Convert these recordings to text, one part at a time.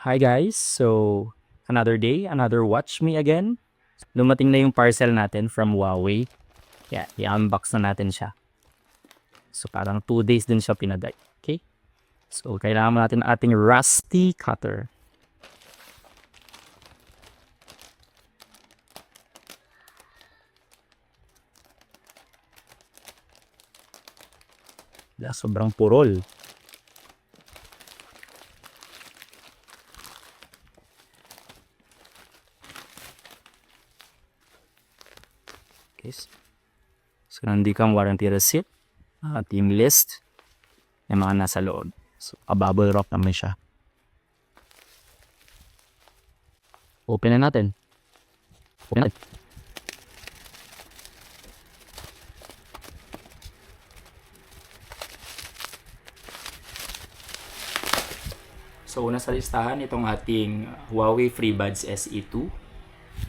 Hi guys! So, another day, another watch me again. Dumating na yung parcel natin from Huawei. Yeah, i-unbox na natin siya. So, parang 2 days din siya pinaday. Okay? So, kailangan natin ating rusty cutter. Sobrang purol. Okay. So, nandito kang warranty receipt, team list, yung mga nasa loob. So, bubble wrap naman siya. Open na natin. Open na natin. So, una sa listahan, itong ating Huawei FreeBuds SE2.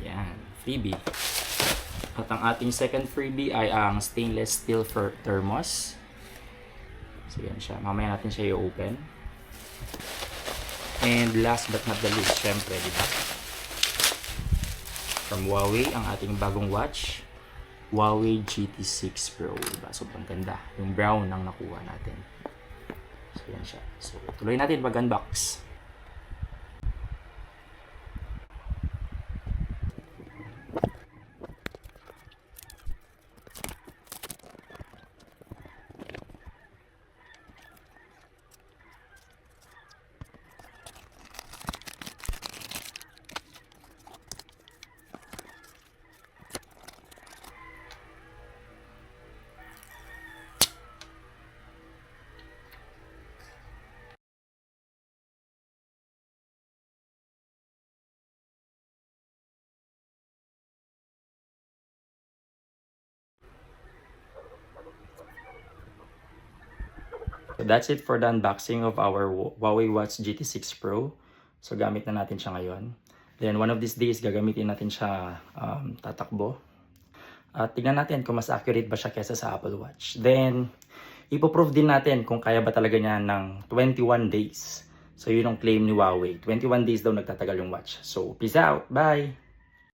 Yan, freebie. At ang ating second freebie ay ang stainless steel thermos. So, yan siya. Mamaya natin siya i-open. And last but not the least, syempre, di ba? From Huawei, ang ating bagong watch. Huawei GT6 Pro. Diba? Sobrang ganda. Yung brown ang nakuha natin. So, yan siya. So, tuloy natin pag-unbox. So that's it for the unboxing of our Huawei Watch GT6 Pro. So gamit na natin siya ngayon. Then one of these days gagamitin natin siya tatakbo. At tignan natin kung mas accurate ba siya kesa sa Apple Watch. Then ipoprove din natin kung kaya ba talaga niya ng 21 days. So yun ang claim ni Huawei. 21 days daw nagtatagal yung watch. So peace out. Bye!